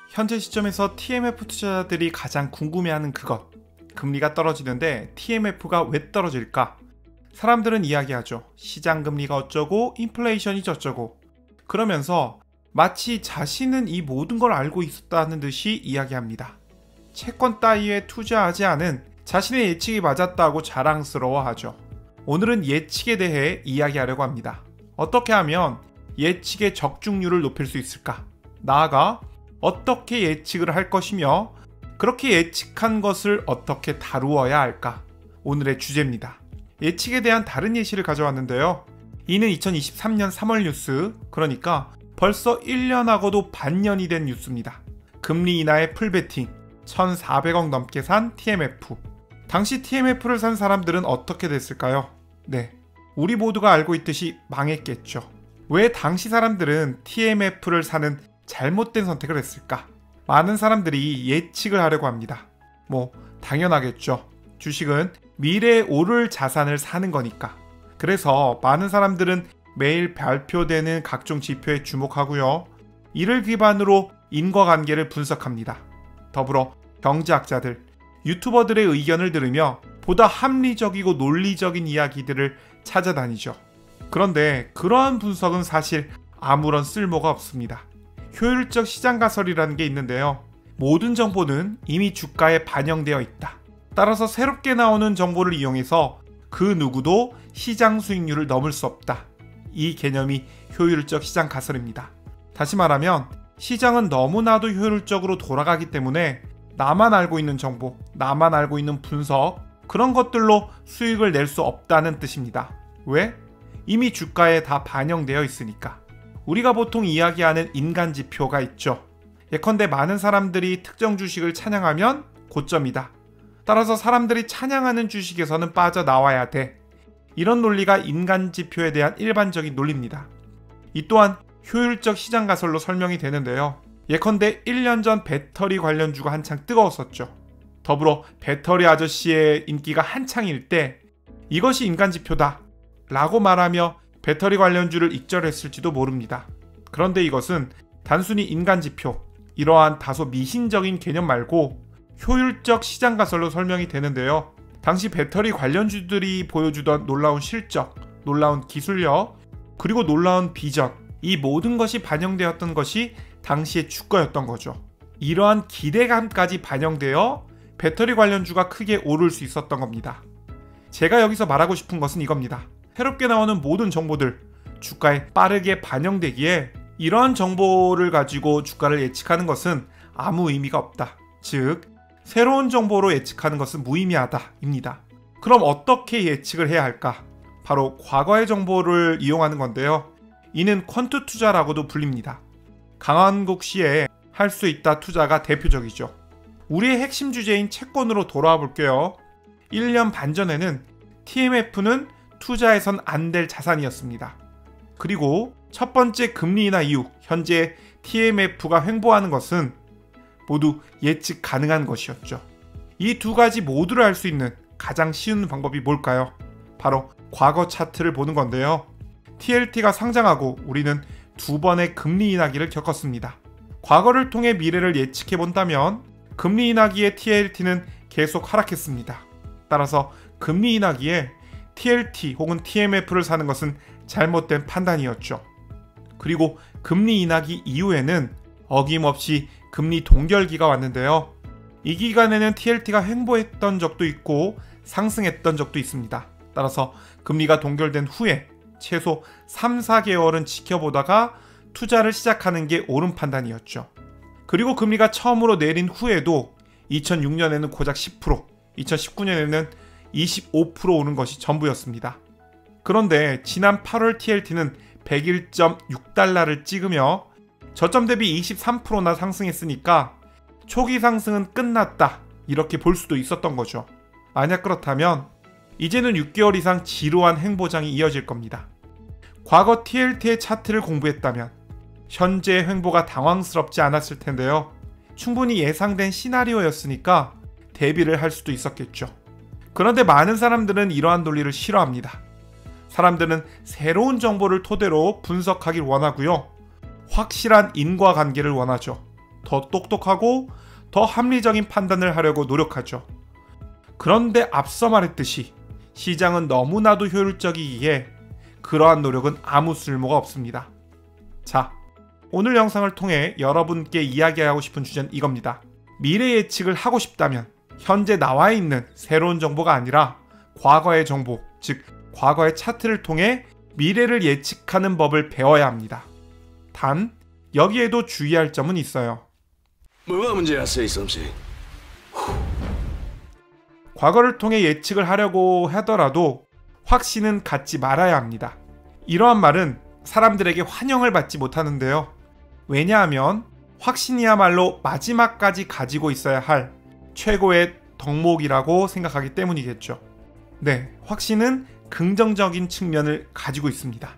현재 시점에서 TMF 투자자들이 가장 궁금해하는 그것, 금리가 떨어지는데 TMF가 왜 떨어질까? 사람들은 이야기하죠. 시장 금리가 어쩌고 인플레이션이 저쩌고. 그러면서 마치 자신은 이 모든 걸 알고 있었다는 듯이 이야기합니다. 채권 따위에 투자하지 않은 자신의 예측이 맞았다고 자랑스러워하죠. 오늘은 예측에 대해 이야기하려고 합니다. 어떻게 하면 예측의 적중률을 높일 수 있을까? 나아가 어떻게 예측을 할 것이며 그렇게 예측한 것을 어떻게 다루어야 할까? 오늘의 주제입니다. 예측에 대한 다른 예시를 가져왔는데요. 이는 2023년 3월 뉴스, 그러니까 벌써 1년하고도 반년이 된 뉴스입니다. 금리 인하의 풀베팅, 1,400억 넘게 산 TMF. 당시 TMF를 산 사람들은 어떻게 됐을까요? 네, 우리 모두가 알고 있듯이 망했겠죠. 왜 당시 사람들은 TMF를 사는 잘못된 선택을 했을까? 많은 사람들이 예측을 하려고 합니다. 당연하겠죠. 주식은 미래에 오를 자산을 사는 거니까. 그래서 많은 사람들은 매일 발표되는 각종 지표에 주목하고요. 이를 기반으로 인과관계를 분석합니다. 더불어 경제학자들, 유튜버들의 의견을 들으며 보다 합리적이고 논리적인 이야기들을 찾아다니죠. 그런데 그러한 분석은 사실 아무런 쓸모가 없습니다. 효율적 시장 가설이라는 게 있는데요. 모든 정보는 이미 주가에 반영되어 있다. 따라서 새롭게 나오는 정보를 이용해서 그 누구도 시장 수익률을 넘을 수 없다. 이 개념이 효율적 시장 가설입니다. 다시 말하면 시장은 너무나도 효율적으로 돌아가기 때문에 나만 알고 있는 정보, 나만 알고 있는 분석, 그런 것들로 수익을 낼 수 없다는 뜻입니다. 왜? 이미 주가에 다 반영되어 있으니까. 우리가 보통 이야기하는 인간 지표가 있죠. 예컨대 많은 사람들이 특정 주식을 찬양하면 고점이다. 따라서 사람들이 찬양하는 주식에서는 빠져나와야 돼. 이런 논리가 인간 지표에 대한 일반적인 논리입니다. 이 또한 효율적 시장 가설로 설명이 되는데요. 예컨대 1년 전 배터리 관련주가 한창 뜨거웠었죠. 더불어 배터리 아저씨의 인기가 한창일 때 이것이 인간 지표다 라고 말하며 배터리 관련주를 익절했을지도 모릅니다. 그런데 이것은 단순히 인간 지표, 이러한 다소 미신적인 개념 말고 효율적 시장 가설로 설명이 되는데요. 당시 배터리 관련주들이 보여주던 놀라운 실적, 놀라운 기술력, 그리고 놀라운 비전, 이 모든 것이 반영되었던 것이 당시의 주가였던 거죠. 이러한 기대감까지 반영되어 배터리 관련주가 크게 오를 수 있었던 겁니다. 제가 여기서 말하고 싶은 것은 이겁니다. 새롭게 나오는 모든 정보들, 주가에 빠르게 반영되기에 이러한 정보를 가지고 주가를 예측하는 것은 아무 의미가 없다. 즉, 새로운 정보로 예측하는 것은 무의미하다 입니다. 그럼 어떻게 예측을 해야 할까? 바로 과거의 정보를 이용하는 건데요. 이는 퀀트 투자라고도 불립니다. 강한국 씨의 할 수 있다 투자가 대표적이죠. 우리의 핵심 주제인 채권으로 돌아와 볼게요. 1년 반 전에는 TMF는 투자해선 안 될 자산이었습니다. 그리고 첫 번째 금리 인하 이후 현재 TMF가 횡보하는 것은 모두 예측 가능한 것이었죠. 이 두 가지 모두를 알 수 있는 가장 쉬운 방법이 뭘까요? 바로 과거 차트를 보는 건데요. TLT가 상장하고 우리는 두 번의 금리 인하기를 겪었습니다. 과거를 통해 미래를 예측해 본다면 금리 인하기에 TLT는 계속 하락했습니다. 따라서 금리 인하기에 TLT 혹은 TMF를 사는 것은 잘못된 판단이었죠. 그리고 금리 인하기 이후에는 어김없이 금리 동결기가 왔는데요. 이 기간에는 TLT가 횡보했던 적도 있고 상승했던 적도 있습니다. 따라서 금리가 동결된 후에 최소 3, 4개월은 지켜보다가 투자를 시작하는 게 옳은 판단이었죠. 그리고 금리가 처음으로 내린 후에도 2006년에는 고작 10%, 2019년에는 25% 오는 것이 전부였습니다. 그런데 지난 8월 TLT는 101.6달러를 찍으며 저점 대비 23%나 상승했으니까 초기 상승은 끝났다, 이렇게 볼 수도 있었던 거죠. 만약 그렇다면 이제는 6개월 이상 지루한 횡보장이 이어질 겁니다. 과거 TLT의 차트를 공부했다면 현재의 횡보가 당황스럽지 않았을 텐데요. 충분히 예상된 시나리오였으니까 대비를 할 수도 있었겠죠. 그런데 많은 사람들은 이러한 논리를 싫어합니다. 사람들은 새로운 정보를 토대로 분석하길 원하고요. 확실한 인과관계를 원하죠. 더 똑똑하고 더 합리적인 판단을 하려고 노력하죠. 그런데 앞서 말했듯이 시장은 너무나도 효율적이기에 그러한 노력은 아무 쓸모가 없습니다. 자, 오늘 영상을 통해 여러분께 이야기하고 싶은 주제는 이겁니다. 미래 예측을 하고 싶다면 현재 나와 있는 새로운 정보가 아니라 과거의 정보, 즉 과거의 차트를 통해 미래를 예측하는 법을 배워야 합니다. 단, 여기에도 주의할 점은 있어요. 뭐가 문제야, say something. 과거를 통해 예측을 하려고 하더라도 확신은 갖지 말아야 합니다. 이러한 말은 사람들에게 환영을 받지 못하는데요. 왜냐하면 확신이야말로 마지막까지 가지고 있어야 할 최고의 덕목이라고 생각하기 때문이겠죠. 네, 확신은 긍정적인 측면을 가지고 있습니다.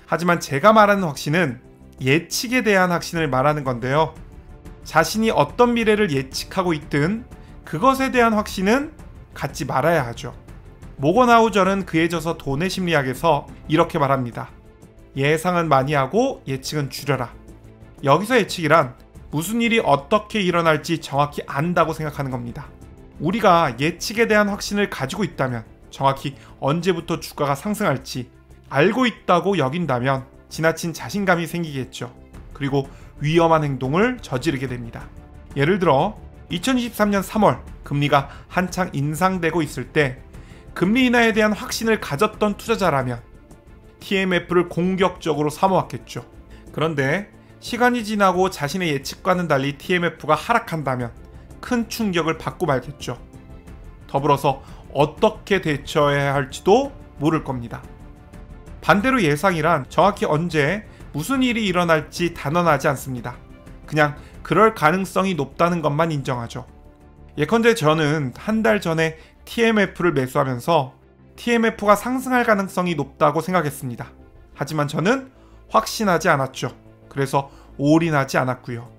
하지만 제가 말하는 확신은 예측에 대한 확신을 말하는 건데요. 자신이 어떤 미래를 예측하고 있든 그것에 대한 확신은 갖지 말아야 하죠. 모건하우절은 그에 져서 돈의 심리학에서 이렇게 말합니다. 예상은 많이 하고 예측은 줄여라. 여기서 예측이란 무슨 일이 어떻게 일어날지 정확히 안다고 생각하는 겁니다. 우리가 예측에 대한 확신을 가지고 있다면, 정확히 언제부터 주가가 상승할지 알고 있다고 여긴다면 지나친 자신감이 생기겠죠. 그리고 위험한 행동을 저지르게 됩니다. 예를 들어 2023년 3월 금리가 한창 인상되고 있을 때 금리 인하에 대한 확신을 가졌던 투자자라면 TMF를 공격적으로 사모았겠죠. 그런데 시간이 지나고 자신의 예측과는 달리 TMF가 하락한다면 큰 충격을 받고 말겠죠. 더불어서 어떻게 대처해야 할지도 모를 겁니다. 반대로 예상이란 정확히 언제 무슨 일이 일어날지 단언하지 않습니다. 그냥 그럴 가능성이 높다는 것만 인정하죠. 예컨대 저는 한 달 전에 TMF를 매수하면서 TMF가 상승할 가능성이 높다고 생각했습니다. 하지만 저는 확신하지 않았죠. 그래서 올인하지 않았고요.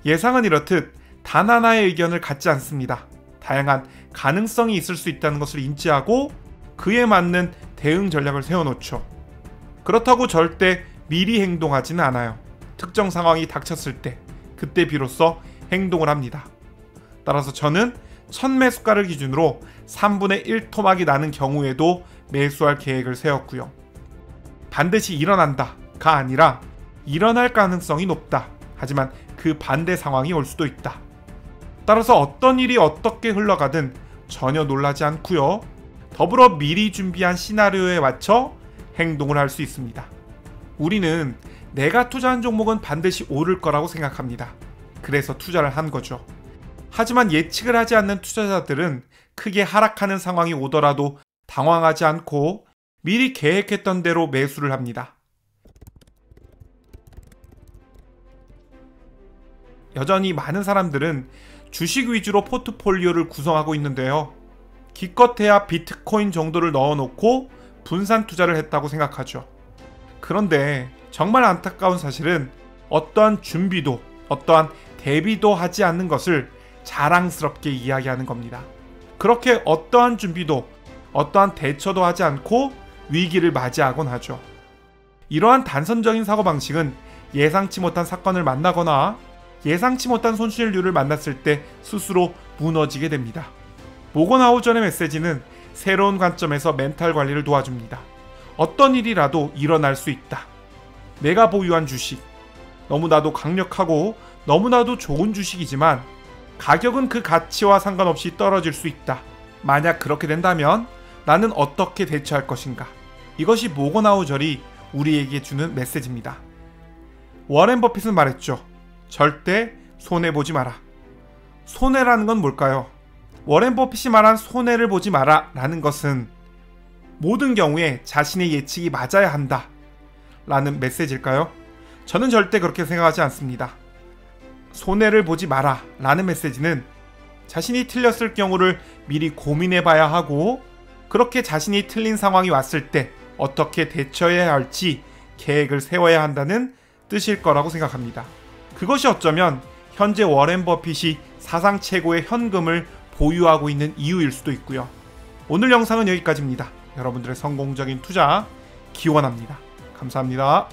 예상은 이렇듯 단 하나의 의견을 갖지 않습니다. 다양한 가능성이 있을 수 있다는 것을 인지하고 그에 맞는 대응 전략을 세워놓죠. 그렇다고 절대 미리 행동하지는 않아요. 특정 상황이 닥쳤을 때 그때 비로소 행동을 합니다. 따라서 저는 첫 매수가를 기준으로 3분의 1 토막이 나는 경우에도 매수할 계획을 세웠고요. 반드시 일어난다가 아니라 일어날 가능성이 높다. 하지만 그 반대 상황이 올 수도 있다. 따라서 어떤 일이 어떻게 흘러가든 전혀 놀라지 않고요. 더불어 미리 준비한 시나리오에 맞춰 행동을 할 수 있습니다. 우리는 내가 투자한 종목은 반드시 오를 거라고 생각합니다. 그래서 투자를 한 거죠. 하지만 예측을 하지 않는 투자자들은 크게 하락하는 상황이 오더라도 당황하지 않고 미리 계획했던 대로 매수를 합니다. 여전히 많은 사람들은 주식 위주로 포트폴리오를 구성하고 있는데요. 기껏해야 비트코인 정도를 넣어놓고 분산 투자를 했다고 생각하죠. 그런데 정말 안타까운 사실은 어떠한 준비도, 어떠한 대비도 하지 않는 것을 자랑스럽게 이야기하는 겁니다. 그렇게 어떠한 준비도, 어떠한 대처도 하지 않고 위기를 맞이하곤 하죠. 이러한 단선적인 사고방식은 예상치 못한 사건을 만나거나 예상치 못한 손실률을 만났을 때 스스로 무너지게 됩니다. 모건하우절의 메시지는 새로운 관점에서 멘탈 관리를 도와줍니다. 어떤 일이라도 일어날 수 있다. 내가 보유한 주식, 너무나도 강력하고 너무나도 좋은 주식이지만 가격은 그 가치와 상관없이 떨어질 수 있다. 만약 그렇게 된다면 나는 어떻게 대처할 것인가? 이것이 모건하우절이 우리에게 주는 메시지입니다. 워렌 버핏은 말했죠. 절대 손해보지 마라. 손해라는 건 뭘까요? 워렌 버핏이 말한 손해를 보지 마라 라는 것은 모든 경우에 자신의 예측이 맞아야 한다 라는 메시지일까요? 저는 절대 그렇게 생각하지 않습니다. 손해를 보지 마라 라는 메시지는 자신이 틀렸을 경우를 미리 고민해 봐야 하고 그렇게 자신이 틀린 상황이 왔을 때 어떻게 대처해야 할지 계획을 세워야 한다는 뜻일 거라고 생각합니다. 그것이 어쩌면 현재 워렌 버핏이 사상 최고의 현금을 보유하고 있는 이유일 수도 있고요. 오늘 영상은 여기까지입니다. 여러분들의 성공적인 투자 기원합니다. 감사합니다.